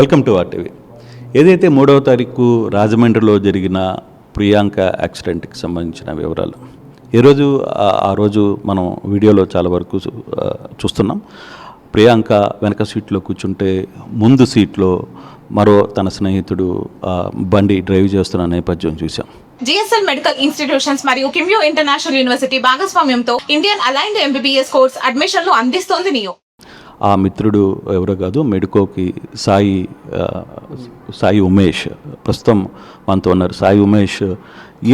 Welcome to RTV. ఏదైతే 3వ తారీఖు రాజమండ్రిలో జరిగిన ప్రియాంక యాక్సిడెంట్కి సంబంధించిన వివరాలు ఈరోజు ఆ రోజు మనం వీడియోలో చాలా వరకు చూస్తున్నాం. ప్రియాంక వెనక సీట్లో కూర్చుంటే ముందు సీట్లో మరో తన స్నేహితుడు బండి డ్రైవ్ చేస్తున్న నేపథ్యం చూసాం. జిఎస్ఎల్ మెడికల్ ఇన్స్టిట్యూషన్స్ మరియు కిమ్యూ ఇంటర్నేషనల్ యూనివర్సిటీ భాగస్వామ్యంతో ఇండియన్ అలైన్డ్ ఎంబీబీఎస్ కోర్స్ అడ్మిషన్లు అందిస్తోంది నియో. ఆ మిత్రుడు ఎవరో కాదు, మెడికోకి సాయి ఉమేష్ ప్రస్తుతం మనతో ఉన్నారు. సాయి ఉమేష్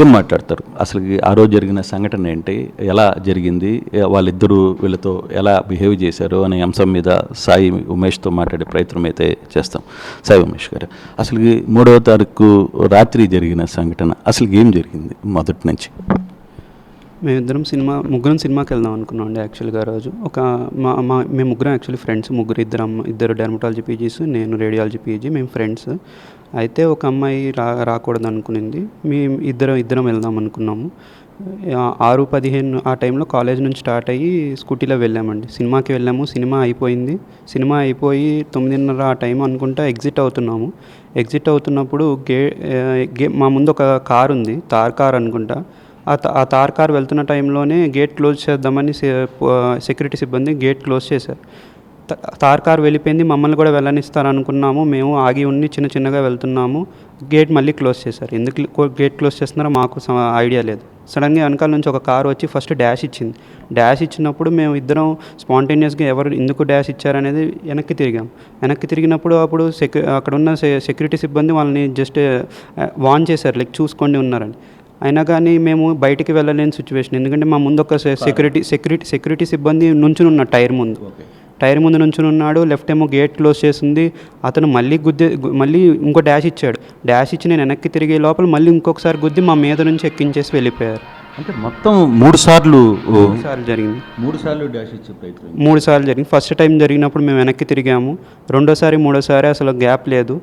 ఏం మాట్లాడతారు, అసలు ఆ రోజు జరిగిన సంఘటన ఏంటి, ఎలా జరిగింది, వాళ్ళిద్దరూ వీళ్ళతో ఎలా బిహేవ్ చేశారు అనే అంశం మీద సాయి ఉమేష్తో మాట్లాడే ప్రయత్నం అయితే చేస్తాం. సాయి ఉమేష్ గారు, అసలు 3వ తారీఖు రాత్రి జరిగిన సంఘటన అసలు ఏం జరిగింది మొదటి నుంచి? మేమిద్దరం ముగ్గురం సినిమాకి వెళ్దాం అనుకున్నాం అండి. యాక్చువల్గా రోజు మేము ముగ్గురం యాక్చువల్లీ ఫ్రెండ్స్, ఇద్దరు డెర్మటాలజీ పీజీస్, నేను రేడియాలజీ పీజీ, మేము ఫ్రెండ్స్. అయితే ఒక అమ్మాయి రాకూడదు అనుకునింది. మేము ఇద్దరం వెళ్దాం అనుకున్నాము. 6:15 ఆ టైంలో కాలేజ్ నుంచి స్టార్ట్ అయ్యి స్కూటీలో వెళ్ళామండి. సినిమాకి వెళ్ళాము. సినిమా అయిపోయి 9:30 ఆ టైం అనుకుంటా ఎగ్జిట్ అవుతున్నాము. ఎగ్జిట్ అవుతున్నప్పుడు మా ముందు ఒక కార్ ఉంది, తార్ కార్ అనుకుంటా. ఆ తార్ కార్ వెళ్తున్న టైంలోనే గేట్ క్లోజ్ చేద్దామని సెక్యూరిటీ సిబ్బంది గేట్ క్లోజ్ చేశారు. తార్ కార్ వెళ్ళిపోయింది, మమ్మల్ని కూడా వెళ్ళనిస్తారు అనుకున్నాము. మేము ఆగి ఉండి చిన్నగా వెళ్తున్నాము. గేట్ మళ్ళీ క్లోజ్ చేశారు. ఎందుకు గేట్ క్లోజ్ చేస్తున్నారో మాకు ఐడియా లేదు. సడన్గా వెనకాల నుంచి ఒక కారు వచ్చి ఫస్ట్ డాష్ ఇచ్చింది. డాష్ ఇచ్చినప్పుడు మేము ఇద్దరం స్పాంటేనియస్గా ఎవరు ఎందుకు డాష్ ఇచ్చారనేది వెనక్కి తిరిగినప్పుడు అక్కడ ఉన్న సెక్యూరిటీ సిబ్బంది వాళ్ళని జస్ట్ వార్న్ చేశారు, లైక్ చూసుకోండి ఉన్నారని. అయినా కానీ మేము బయటికి వెళ్ళలేని సిచ్యువేషన్. ఎందుకంటే మా ముందు ఒక సెక్యూరిటీ సిబ్బంది నుంచుని ఉన్నాడు టైర్ ముందు నుంచుని ఉన్నాడు. లెఫ్ట్ ఏమో గేట్ క్లోజ్ చేసింది. అతను మళ్ళీ ఇంకో డాష్ ఇచ్చాడు. డాష్ ఇచ్చి నేను వెనక్కి తిరిగే లోపల మళ్ళీ ఇంకొకసారి గుద్ది మా మీద నుంచి ఎక్కించేసి వెళ్ళిపోయారు. అంటే మొత్తం 3 సార్లు జరిగింది. 3 సార్లు డాష్ ఇచ్చే ప్రయత్నం 3 సార్లు జరిగింది. ఫస్ట్ టైం జరిగినప్పుడు మేము వెనక్కి తిరిగాము. మూడోసారి అసలు గ్యాప్ లేదు.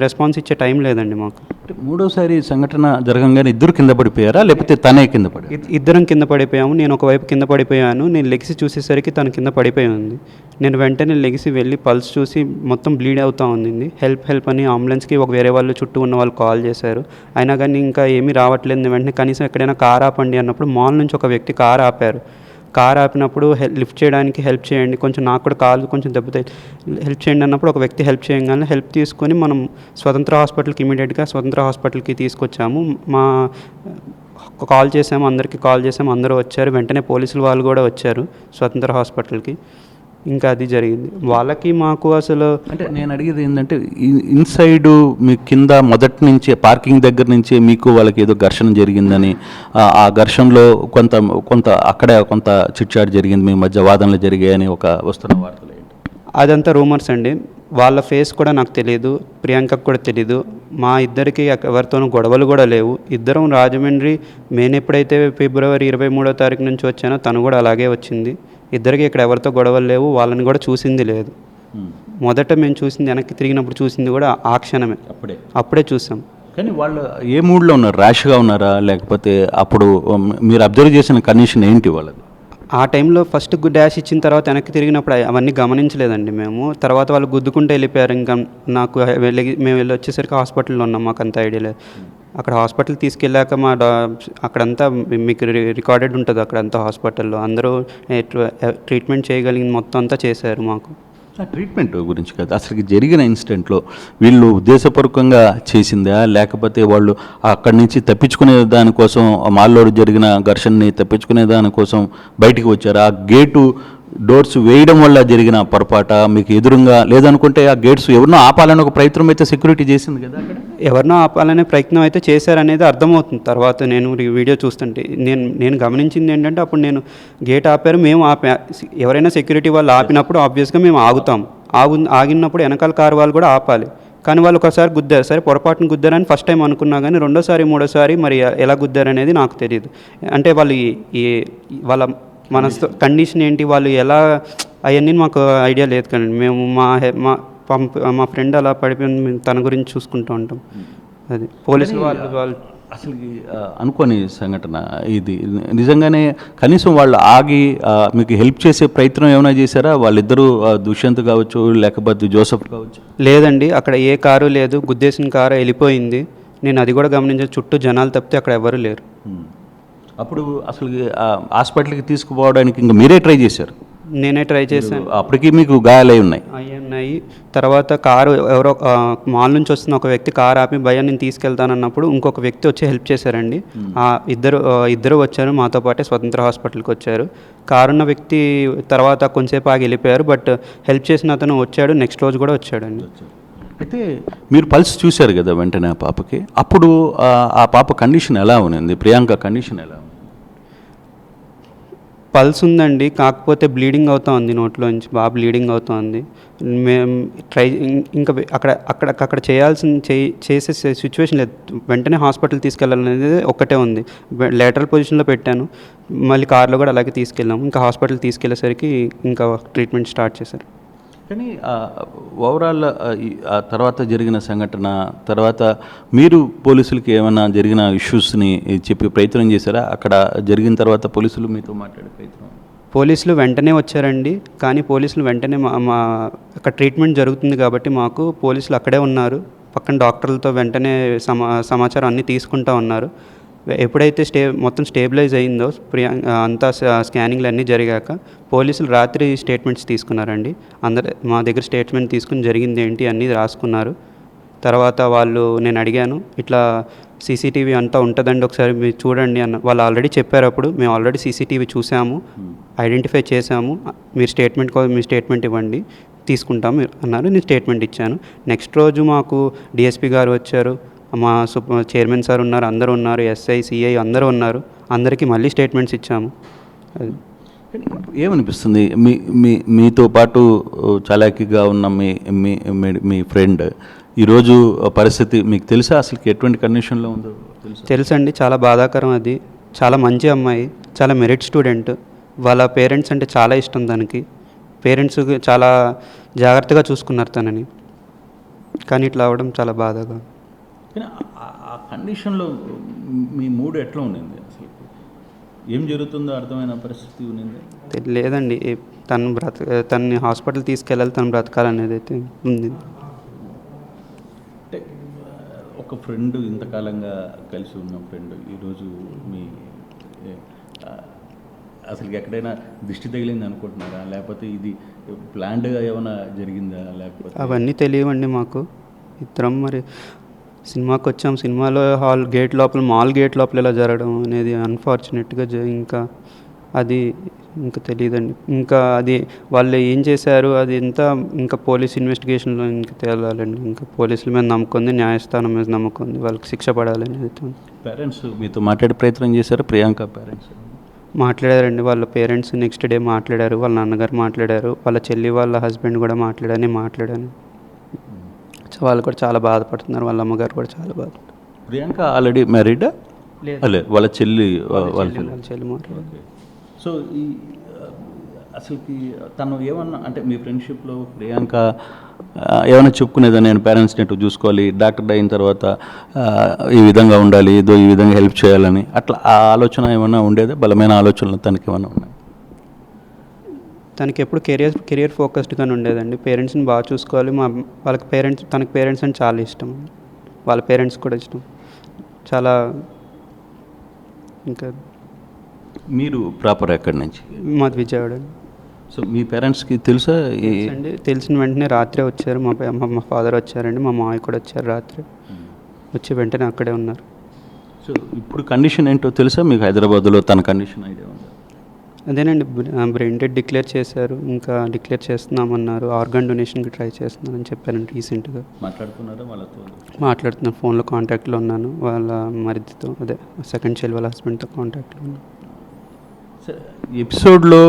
రెస్పాన్స్ ఇచ్చే టైం లేదండి మాకు. 3వసారి సంఘటన జరగంగానే ఇద్దరు కింద పడిపోయారా, లేకపోతే తనే కింద పడి? ఇద్దరం కింద పడిపోయాము. నేను ఒకవైపు కింద పడిపోయాను. నేను లెగిసి చూసేసరికి తను కింద పడిపోయి ఉంది. నేను వెంటనే లెగిసి వెళ్ళి పల్స్ చూసి మొత్తం బ్లీడ్ అవుతూ ఉంది. హెల్ప్ అని అంబులెన్స్కి వేరే వాళ్ళు చుట్టూ ఉన్న వాళ్ళు కాల్ చేశారు. అయినా కానీ ఇంకా ఏమీ రావట్లేదు. వెంటనే కనీసం ఎక్కడైనా కార్ ఆపండి అన్నప్పుడు మాల్ నుంచి ఒక వ్యక్తి కార్ ఆపారు. కార్ ఆపినప్పుడు లిఫ్ట్ చేయడానికి హెల్ప్ చేయండి, కొంచెం నాకు కూడా కాలు కొంచెం దెబ్బతాయి, హెల్ప్ చేయండి అన్నప్పుడు ఒక వ్యక్తి హెల్ప్ చేయగానే హెల్ప్ తీసుకొని మనం స్వతంత్ర హాస్పిటల్కి తీసుకొచ్చాము. అందరికీ కాల్ చేసాము, అందరూ వచ్చారు. వెంటనే పోలీసులు వాళ్ళు కూడా వచ్చారు స్వతంత్ర హాస్పిటల్కి. ఇంకా అది జరిగింది. వాళ్ళకి మాకు అసలు అంటే నేను అడిగేది ఏంటంటే, ఇన్సైడ్ మీ కింద మొదటి నుంచి పార్కింగ్ దగ్గర నుంచి మీకు వాళ్ళకి ఏదో ఘర్షణ జరిగిందని, ఆ ఘర్షణలో కొంత అక్కడే కొంత చిట్చాట్ జరిగింది, మీ మధ్య వాదనలు జరిగాయని వస్తున్న వార్తలు ఏంటి? అదంతా రూమర్స్ అండి. వాళ్ళ ఫేస్ కూడా నాకు తెలియదు, ప్రియాంకకు కూడా తెలీదు. మా ఇద్దరికి ఎవరితోనూ గొడవలు కూడా లేవు. ఇద్దరం రాజమండ్రి, నేను ఎప్పుడైతే ఫిబ్రవరి 23వ తారీఖు నుంచి వచ్చానో తను కూడా అలాగే వచ్చింది. ఇద్దరికి ఇక్కడ ఎవరితో గొడవలు లేవు. వాళ్ళని కూడా చూసింది లేదు. మొదట మేము చూసింది, వెనక్కి తిరిగినప్పుడు చూసింది కూడా ఆ క్షణమే, అప్పుడే చూసాం. కానీ వాళ్ళు ఏ మూడ్లో ఉన్నారు? ర్యాష్గా ఉన్నారా, లేకపోతే అప్పుడు మీరు అబ్జర్వ్ చేసిన కండిషన్ ఏంటి వాళ్ళది? ఆ టైంలో ఫస్ట్ డాష్ ఇచ్చిన తర్వాత వెనక్కి తిరిగినప్పుడు అవన్నీ గమనించలేదండి మేము. తర్వాత వాళ్ళు గుద్దుకుంటూ వెళ్ళిపోయారు. ఇంకా మేము వెళ్ళి వచ్చేసరికి హాస్పిటల్లో ఉన్నాం. మాకు అంత ఐడియా లేదు. అక్కడ హాస్పిటల్ తీసుకెళ్ళాక అక్కడంతా మీకు రికార్డెడ్ ఉంటుంది. అక్కడంతా హాస్పిటల్లో అందరూ ట్రీట్మెంట్ చేయగలిగింది మొత్తం అంతా చేశారు మాకు. ట్రీట్మెంట్ గురించి కాదు, అసలు జరిగిన ఇన్సిడెంట్లో వీళ్ళు ఉద్దేశపూర్వకంగా చేసిందా, లేకపోతే వాళ్ళు అక్కడి నుంచి తప్పించుకునే దానికోసం మాల్లో జరిగిన ఘర్షణని తప్పించుకునే దానికోసం బయటికి వచ్చారు? ఆ గేటు డోర్స్ వేయడం వల్ల జరిగిన పొరపాట, మీకు ఎదురుగా లేదనుకుంటే ఆ గేట్స్ ఎవరినో ఆపాలని ఒక ప్రయత్నం అయితే సెక్యూరిటీ చేసింది కదా అక్కడ? ఎవరినో ఆపాలనే ప్రయత్నం అయితే చేశారనేది అర్థమవుతుంది. తర్వాత నేను వీడియో చూస్తుంటే నేను గమనించింది ఏంటంటే, అప్పుడు నేను గేట్ ఆపారు, మేము ఎవరైనా సెక్యూరిటీ వాళ్ళు ఆపినప్పుడు ఆబ్వియస్గా మేము ఆగినప్పుడు వెనకాల కారు వాళ్ళు కూడా ఆపాలి. కానీ వాళ్ళు ఒకసారి గుద్దారు. సరే, పొరపాటును గుద్దారని ఫస్ట్ టైం అనుకున్నా, కానీ రెండోసారి మూడోసారి మరి ఎలా గుద్దారనేది నాకు తెలియదు. అంటే వాళ్ళ కండిషన్ ఏంటి, వాళ్ళు ఎలా, అవన్నీ మాకు ఐడియా లేదు. కానీ మేము మా ఫ్రెండ్ అలా పడిపోయి తన గురించి చూసుకుంటూ ఉంటాం. అది పోలీసులు వాళ్ళు అసలు అనుకోని సంఘటన ఇది. నిజంగానే కనీసం వాళ్ళు ఆగి మీకు హెల్ప్ చేసే ప్రయత్నం ఏమైనా చేశారా? వాళ్ళిద్దరూ దుష్యంత్ కావచ్చు, లేకపోతే జోసఫ్ కావచ్చు. లేదండి, అక్కడ ఏ కారు లేదు, గుద్దేసిన కారు వెళ్ళిపోయింది. నేను అది కూడా గమనించాను, చుట్టూ జనాలు తప్పితే అక్కడ ఎవరు లేరు. అప్పుడు అసలు హాస్పిటల్కి తీసుకుపోవడానికి ఇంకా మీరే ట్రై చేశారు? నేనే ట్రై చేశాను. అప్పటికి మీకు గాయాలై ఉన్నాయి? ఉన్నాయి. తర్వాత కారు ఎవరో మాల్ నుంచి వస్తున్న ఒక వ్యక్తి కారు ఆపి భయ్యా నేను తీసుకెళ్తానన్నప్పుడు ఇంకొక వ్యక్తి వచ్చి హెల్ప్ చేశారండి. ఇద్దరు వచ్చారు మాతో పాటే స్వతంత్ర హాస్పిటల్కి వచ్చారు. కారున్న వ్యక్తి తర్వాత కొంచెంసేపు ఆగి వెళ్ళిపోయారు, బట్ హెల్ప్ చేసిన అతను వచ్చాడు, నెక్స్ట్ రోజు కూడా వచ్చాడండి. అయితే మీరు పల్స్ చూశారు కదా వెంటనే ఆ పాపకి, అప్పుడు ఆ పాప కండిషన్ ఎలా ఉంది? ప్రియాంక కండిషన్ ఎలా ఉంది? పల్స్ ఉందండి, కాకపోతే బ్లీడింగ్ అవుతూ ఉంది, నోట్లోంచి బాగా బ్లీడింగ్ అవుతుంది. మేము ఇంకా అక్కడ చేసే సిచ్యువేషన్ లేదు. వెంటనే హాస్పిటల్ తీసుకెళ్ళాలనేది ఒక్కటే ఉంది. లేటరల్ పొజిషన్లో పెట్టాను, మళ్ళీ కార్లో కూడా అలాగే తీసుకెళ్ళాము. ఇంకా హాస్పిటల్ తీసుకెళ్ళేసరికి ఇంకా ట్రీట్మెంట్ స్టార్ట్ చేశారు. కానీ ఓవరాల్ ఆ తర్వాత జరిగిన సంఘటన తర్వాత మీరు పోలీసులకి ఏమైనా జరిగిన ఇష్యూస్ని చెప్పి ప్రయత్నం చేశారా? అక్కడ జరిగిన తర్వాత పోలీసులు మీతో మాట్లాడే ప్రయత్నం? పోలీసులు వెంటనే వచ్చారండి, కానీ పోలీసులు వెంటనే మా అక్కడ ట్రీట్మెంట్ జరుగుతుంది కాబట్టి మాకు పోలీసులు అక్కడే ఉన్నారు. పక్కన డాక్టర్లతో వెంటనే సమాచారం అన్నీ తీసుకుంటూ ఉన్నారు. ఎప్పుడైతే మొత్తం స్టేబిలైజ్ అయిందో అంతా స్కానింగ్లు అన్నీ జరిగాక పోలీసులు రాత్రి స్టేట్మెంట్స్ తీసుకున్నారండి. మా దగ్గర స్టేట్మెంట్ తీసుకుని జరిగింది ఏంటి అన్నీ రాసుకున్నారు. తర్వాత నేను అడిగాను, ఇట్లా సీసీటీవీ అంతా ఉంటుందండి, ఒకసారి మీరు చూడండి అన్న. వాళ్ళు ఆల్రెడీ చెప్పారు, అప్పుడు మేము ఆల్రెడీ సీసీటీవీ చూసాము, ఐడెంటిఫై చేసాము, మీ స్టేట్మెంట్ ఇవ్వండి, తీసుకుంటాము అన్నారు. నేను స్టేట్మెంట్ ఇచ్చాను. నెక్స్ట్ రోజు మాకు డిఎస్పీ గారు వచ్చారు, మా చైర్మన్ సార్ ఉన్నారు, అందరూ ఉన్నారు, ఎస్ఐ సిఐ అందరూ ఉన్నారు. అందరికీ మళ్ళీ స్టేట్మెంట్స్ ఇచ్చాము. ఏమనిపిస్తుంది మీతో పాటు చలాకీగా ఉన్న మీ ఫ్రెండ్ ఈరోజు పరిస్థితి మీకు తెలుసా? అసలు ఎటువంటి కండిషన్లో ఉందో తెలుసండి. చాలా బాధాకరం. అది చాలా మంచి అమ్మాయి, చాలా మెరిట్ స్టూడెంట్. వాళ్ళ పేరెంట్స్ అంటే చాలా ఇష్టం దానికి. పేరెంట్స్ చాలా జాగ్రత్తగా చూసుకున్నారు తనని, కానీ ఇట్లా అవ్వడం చాలా బాధగా. ఆ కండిషన్లో మీ మూడు ఎట్లా ఉండింది? అసలు ఏం జరుగుతుందో అర్థమైన పరిస్థితి ఉండింది? లేదండి, తనని హాస్పిటల్ తీసుకెళ్ళాలి, తను బ్రతకాలనేది అయితే ఉంది. అంటే ఒక ఫ్రెండ్, ఇంతకాలంగా కలిసి ఉన్న ఫ్రెండ్ ఈరోజు అసలు ఎక్కడైనా దిష్టి తగిలింది అనుకుంటున్నారా? లేకపోతే ఇది ప్లాన్డ్గా ఏమైనా జరిగిందా? లేకపోతే అవన్నీ తెలియవండి మాకు. ఇద్దరం మరి సినిమాకి వచ్చాం, సినిమాలో మాల్ గేట్ లోపల ఇలా జరగడం అనేది అన్ఫార్చునేట్గా ఇంకా తెలియదండి. ఇంకా అది వాళ్ళు ఏం చేశారు అది ఇంకా పోలీస్ ఇన్వెస్టిగేషన్లో ఇంకా తేలాలండి. ఇంకా పోలీసుల మీద నమ్మకం ఉంది, న్యాయస్థానం మీద నమ్మకం ఉంది, వాళ్ళకి శిక్ష పడాలని. పేరెంట్స్ మీతో మాట్లాడే ప్రయత్నం చేశారు? ప్రియాంక పేరెంట్స్ మాట్లాడారండి. వాళ్ళ పేరెంట్స్ నెక్స్ట్ డే మాట్లాడారు, వాళ్ళ నాన్నగారు మాట్లాడారు, వాళ్ళ చెల్లి వాళ్ళ హస్బెండ్ కూడా మాట్లాడాను. వాళ్ళు కూడా చాలా బాధపడుతున్నారు, వాళ్ళ అమ్మగారు కూడా చాలా బాధపడుతున్నారు. ప్రియాంక ఆల్రెడీ మ్యారీడా? లేదు, వాళ్ళ చెల్లి మాట్లాడారు. సో అసలుకి తను ఏమన్నా అంటే మీ ఫ్రెండ్షిప్లో ప్రియాంక ఏమైనా చెప్పుకునేదా? నేను పేరెంట్స్ని ఎటు చూసుకోవాలి, డాక్టర్ అయిన తర్వాత ఈ విధంగా ఉండాలి, ఈ విధంగా హెల్ప్ చేయాలని, అట్లా ఆ ఆలోచన ఏమైనా ఉండేదా? బలమైన ఆలోచనలు తనకి ఏమైనా ఉన్నాయి? తనకి ఎప్పుడు కెరియర్ ఫోకస్డ్గానే ఉండేదండి. పేరెంట్స్ని బాగా చూసుకోవాలి. తనకి పేరెంట్స్ అంటే చాలా ఇష్టం, వాళ్ళ పేరెంట్స్ కూడా ఇష్టం చాలా. ఇంకా మీరు ప్రాపర్ ఎక్కడి నుంచి? మాది విజయవాడ. సో మీ పేరెంట్స్కి తెలుసా? అండి, తెలిసిన వెంటనే రాత్రే వచ్చారు. మా ఫాదర్ వచ్చారండి, మా మామయ్య కూడా వచ్చారు. రాత్రి వచ్చి వెంటనే అక్కడే ఉన్నారు. సో ఇప్పుడు కండిషన్ ఏంటో తెలుసా మీకు? హైదరాబాద్లో తన కండిషన్ ఐడియా ఉందా? అదేనండి, బ్రెయిన్ డెడ్ డిక్లేర్ చేశారు, ఇంకా డిక్లేర్ చేస్తున్నామన్నారు. ఆర్గాన్ డొనేషన్కి ట్రై చేస్తున్నారని చెప్పారండి రీసెంట్గా. మాట్లాడుతున్నారా వాళ్ళతో? మాట్లాడుతున్నాను, ఫోన్లో కాంటాక్ట్లో ఉన్నాను. వాళ్ళ మరిదితో, అదే సెకండ్ చైల్డ్ వాళ్ళ హస్బెండ్తో కాంటాక్ట్లో ఉన్నాను. ఎపిసోడ్లో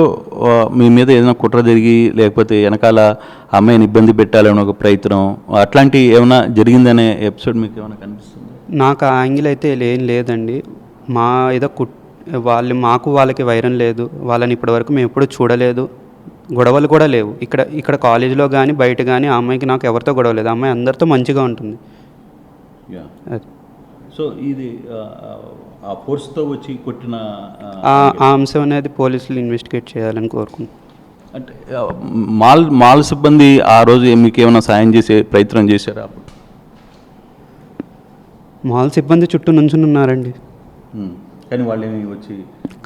మీ మీద ఏదైనా కుట్ర జరిగి లేకపోతే వెనకాల అమ్మాయిని ఇబ్బంది పెట్టాలని ఒక ప్రయత్నం అట్లాంటి ఏమైనా జరిగిందనే ఎపిసోడ్ మీకు ఏమైనా కనిపిస్తుంది? నాకు ఆ యాంగిల్ అయితే ఏం లేదండి. మా ఏదో వాళ్ళకి వైరం లేదు. వాళ్ళని ఇప్పటివరకు మేము ఎప్పుడు చూడలేదు, గొడవలు కూడా లేవు. ఇక్కడ కాలేజీలో కానీ బయట కానీ ఆ అమ్మాయికి నాకు ఎవరితో గొడవ లేదు. ఆ అమ్మాయి అందరితో మంచిగా ఉంటుంది. సో ఇది ఆ ఫోర్స్తో వచ్చి కొట్టిన ఆ అంశం అనేది పోలీసులు ఇన్వెస్టిగేట్ చేయాలని కోరుకుంటున్నాను. అంటే మాల్ సిబ్బంది ఆ రోజు మీకు ఏమైనా సాయం చేసే ప్రయత్నం చేశారా అప్పుడు? మాల్ సిబ్బంది చుట్టూ నుంచుని ఉన్నారండి. కానీ వాళ్ళు ఏమి వచ్చి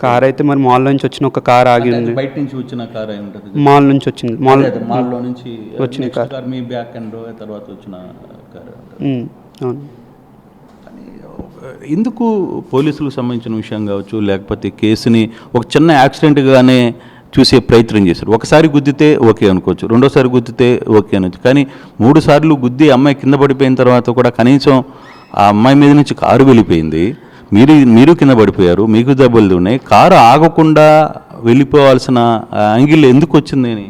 కార్ అయితే మరి మాల్ నుంచి వచ్చిన ఒక కార్ ఆగి ఉంది. బయట నుంచి వచ్చిన కార్ అయి ఉంటుంది. మాల్ నుంచి వచ్చింది. మాల్లో నుంచి వచ్చిన కార్ మీ బ్యాక్ అండ్ తర్వాత వచ్చిన కార్. అవును. ఎందుకు పోలీసులకు సంబంధించిన విషయం కావచ్చు, లేకపోతే కేసుని ఒక చిన్న యాక్సిడెంట్గానే చూసే ప్రయత్నం చేశారు. ఒకసారి గుద్దితే ఓకే అనుకోవచ్చు, రెండోసారి గుద్దితే ఓకే అనొచ్చు, కానీ 3 సార్లు గుద్ది అమ్మాయి కింద పడిపోయిన తర్వాత కూడా కనీసం ఆ అమ్మాయి మీద నుంచి కారు వెళ్ళిపోయింది, మీరు కింద పడిపోయారు, మీకు దెబ్బలు ఉన్నాయి, కారు ఆగకుండా వెళ్ళిపోవాల్సిన యాంగిల్ ఎందుకు వచ్చింది అని?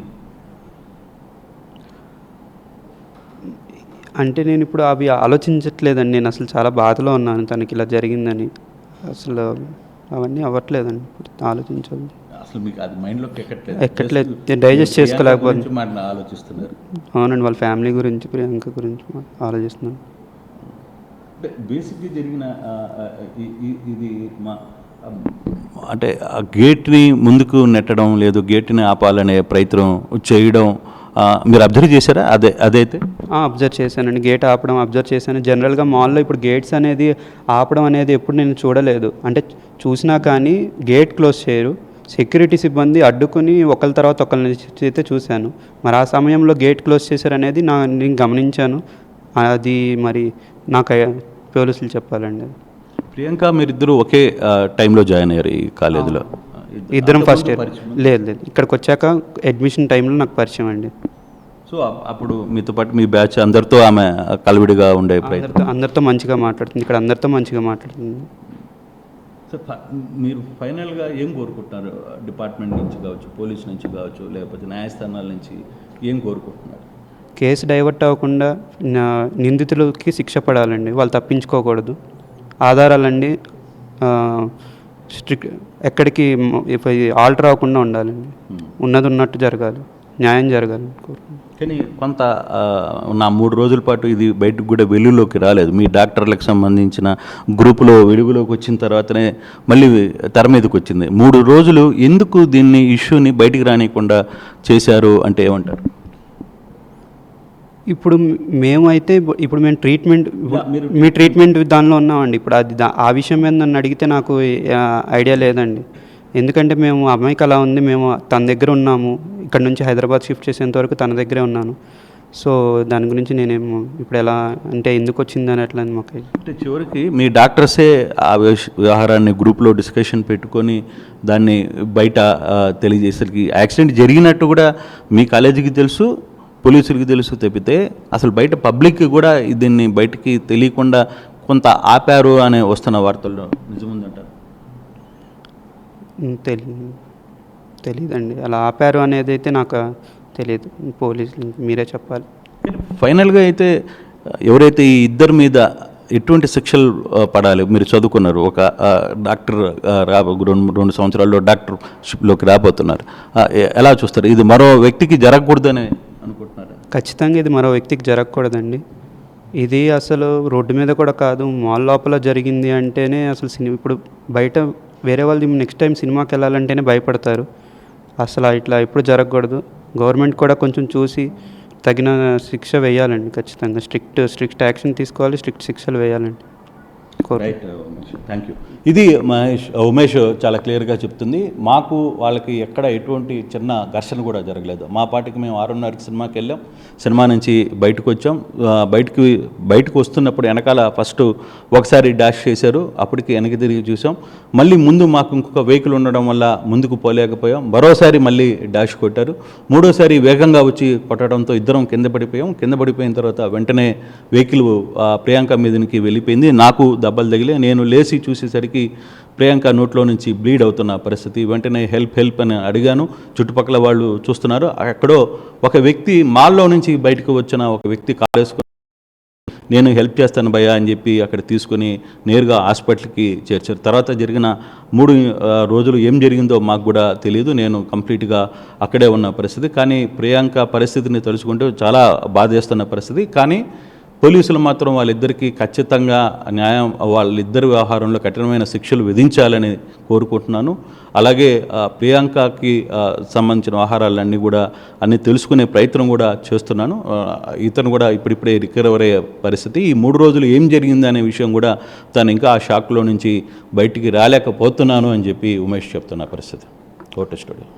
అంటే నేను ఇప్పుడు అవి ఆలోచించట్లేదండి. నేను అసలు చాలా బాధలో ఉన్నాను తనకి ఇలా జరిగిందని. అసలు అవన్నీ అవ్వట్లేదండి ఆలోచించాలి. అసలు మీకు అది మైండ్లోకి ఎక్కట్లేదు. నేను డైజెస్ట్ చేసుకోలేకపోతున్నాను. ఆలోచిస్తున్నారు. అవునండి, వాళ్ళ ఫ్యామిలీ గురించి, ప్రియాంక గురించి ఆలోచిస్తున్నాను. బేసిక్గా జరిగిన ఇది అంటే ఆ గేట్ని ముందుకు నెట్టడం లేదు, గేట్ని ఆపాలనే ప్రయత్నం చేయడం మీరు అబ్జర్వ్ చేశారా? అదైతే అబ్జర్వ్ చేశానండి. గేట్ ఆపడం అబ్జర్వ్ చేశాను. జనరల్గా మాల్లో ఇప్పుడు గేట్స్ అనేది ఆపడం అనేది ఎప్పుడు నేను చూడలేదు. అంటే చూసినా కానీ గేట్ క్లోజ్ చేయరు, సెక్యూరిటీ సిబ్బంది అడ్డుకుని ఒకరి తర్వాత ఒకరిని అయితే చూశాను. మరి ఆ సమయంలో గేట్ క్లోజ్ చేశారనేది నేను గమనించాను. అది మరి నాకు పోలీసులు చెప్పాలండి. ప్రియాంక మీరిద్దరూ ఒకే టైంలో జాయిన్ అయ్యారు ఈ కాలేజీలో? ఇద్దరం ఫస్ట్ ఇయర్. లేదు, ఇక్కడికి వచ్చాక అడ్మిషన్ టైంలో నాకు పరిచయం అండి. సో అప్పుడు మీతో పాటు మీ బ్యాచ్ అందరితో ఆమె కలివిడిగా ఉండే ప్రయత్నం? అందరితో మంచిగా మాట్లాడుతుంది, ఇక్కడ అందరితో మంచిగా మాట్లాడుతుంది. సో మీరు ఫైనల్గా ఏం కోరుకుంటున్నారు? డిపార్ట్మెంట్ నుంచి కావచ్చు, పోలీస్ నుంచి కావచ్చు, లేకపోతే న్యాయస్థానాల నుంచి ఏం కోరుకుంటున్నారు? కేసు డైవర్ట్ అవ్వకుండా నిందితులకి శిక్ష పడాలండి, వాళ్ళు తప్పించుకోకూడదు. ఆధారాలండి స్ట్రిక్ట్ ఎక్కడికి ఆల్టర్ అవ్వకుండా ఉండాలండి, ఉన్నది ఉన్నట్టు జరగాలి, న్యాయం జరగాలి. కానీ కొంత నా 3 రోజుల పాటు ఇది బయటకు కూడా వెలుగులోకి రాలేదు. మీ డాక్టర్లకు సంబంధించిన గ్రూపులో వెలుగులోకి వచ్చిన తర్వాతనే మళ్ళీ తెర మీదకి వచ్చింది. 3 రోజులు ఎందుకు దీన్ని ఇష్యూని బయటికి రానియకుండా చేశారు అంటే ఏమంటారు? ఇప్పుడు మేమైతే ఇప్పుడు మేము మీ ట్రీట్మెంట్ దానిలో ఉన్నామండి. ఇప్పుడు అది ఆ విషయం మీద నన్ను అడిగితే నాకు ఐడియా లేదండి. ఎందుకంటే మేము అమ్మాయికి అలా ఉంది, మేము తన దగ్గర ఉన్నాము, ఇక్కడ నుంచి హైదరాబాద్ షిఫ్ట్ చేసేంత వరకు తన దగ్గరే ఉన్నాను. సో దాని గురించి నేనేమో ఇప్పుడు ఎలా అంటే ఎందుకు వచ్చిందని అట్లా మాకు అంటే చివరికి మీ డాక్టర్సే ఆ వ్యవహారాన్ని గ్రూప్లో డిస్కషన్ పెట్టుకొని దాన్ని బయట తెలియజేసరికి యాక్సిడెంట్ జరిగినట్టు కూడా మీ కాలేజీకి తెలుసు, పోలీసులకి తెలుసు తప్పితే అసలు బయట పబ్లిక్కి కూడా దీన్ని బయటికి తెలియకుండా కొంత ఆపారు అనే వస్తున్న వార్తల్లో నిజముందంటారు? తెలీదండి, అలా ఆపారు అనేది అయితే నాకు తెలియదు. పోలీసులు మీరే చెప్పాలి. ఫైనల్గా అయితే ఎవరైతే ఈ ఇద్దరి మీద ఎటువంటి శిక్షలు పడాలి? మీరు చదువుకున్నారు, ఒక డాక్టర్ 2 సంవత్సరాల్లో డాక్టర్షిప్లోకి రాబోతున్నారు, ఎలా చూస్తారు? ఇది మరో వ్యక్తికి జరగకూడదని అనుకుంటున్నారు? ఖచ్చితంగా ఇది మరో వ్యక్తికి జరగకూడదండి. ఇది అసలు రోడ్డు మీద కూడా కాదు, మాల్ లోపల జరిగింది అంటేనే అసలు ఇప్పుడు బయట వేరే వాళ్ళు నెక్స్ట్ టైం సినిమాకి వెళ్ళాలంటేనే భయపడతారు. అసలు ఇట్లా ఎప్పుడు జరగకూడదు. గవర్నమెంట్ కూడా కొంచెం చూసి తగిన శిక్ష వేయాలండి. ఖచ్చితంగా స్ట్రిక్ట్ యాక్షన్ తీసుకోవాలి, స్ట్రిక్ట్ శిక్షలు వేయాలండి. Right, thank you. ఇది ఉమేష్ చాలా క్లియర్గా చెప్తుంది. మాకు వాళ్ళకి ఎక్కడ ఎటువంటి చిన్న ఘర్షణ కూడా జరగలేదు. మా పాటికి మేము 6:30కి సినిమాకి వెళ్ళాం, సినిమా నుంచి బయటకు వచ్చాం. బయటకు వస్తున్నప్పుడు వెనకాల ఫస్ట్ ఒకసారి డాష్ చేశారు, అప్పటికి వెనక్కి తిరిగి చూసాం. మళ్ళీ ముందు మాకు ఇంకొక వెహికల్ ఉండడం వల్ల ముందుకు పోలేకపోయాం. మరోసారి మళ్ళీ డాష్ కొట్టారు. మూడోసారి వేగంగా వచ్చి కొట్టడంతో ఇద్దరం కింద పడిపోయాం. కింద పడిపోయిన తర్వాత వెంటనే వెహికల్ ప్రియాంక మీదకి వెళ్ళిపోయింది. నాకు దెబ్బలు తగిలే. నేను లేచి చూసేసరికి ప్రియాంక నోట్లో నుంచి బ్లీడ్ అవుతున్న పరిస్థితి. వెంటనే హెల్ప్ అని అడిగాను. చుట్టుపక్కల వాళ్ళు చూస్తున్నారు. ఎక్కడో ఒక వ్యక్తి మాల్లో నుంచి బయటకు వచ్చిన ఒక వ్యక్తి కాలేసుకుని నేను హెల్ప్ చేస్తాను భయ్యా అని చెప్పి అక్కడ తీసుకుని నేరుగా హాస్పిటల్కి చేర్చారు. తర్వాత జరిగిన 3 రోజులు ఏం జరిగిందో మాకు కూడా తెలియదు. నేను కంప్లీట్గా అక్కడే ఉన్న పరిస్థితి. కానీ ప్రియాంక పరిస్థితిని తలుచుకుంటూ చాలా బాధేస్తున్న పరిస్థితి. కానీ పోలీసులు మాత్రం వాళ్ళిద్దరికీ ఖచ్చితంగా న్యాయం, వాళ్ళిద్దరి వ్యవహారంలో కఠినమైన శిక్షలు విధించాలని కోరుకుంటున్నాను. అలాగే ప్రియాంకకి సంబంధించిన వ్యవహారాలన్నీ కూడా అన్నీ తెలుసుకునే ప్రయత్నం కూడా చేస్తున్నాను. ఇతను కూడా ఇప్పుడిప్పుడే రికవర్ అయ్యే పరిస్థితి. ఈ 3 రోజులు ఏం జరిగింది అనే విషయం కూడా తను ఇంకా ఆ షాక్లో నుంచి బయటికి రాలేకపోతున్నాను అని చెప్పి ఉమేష్ చెప్తున్న పరిస్థితి. Court studio.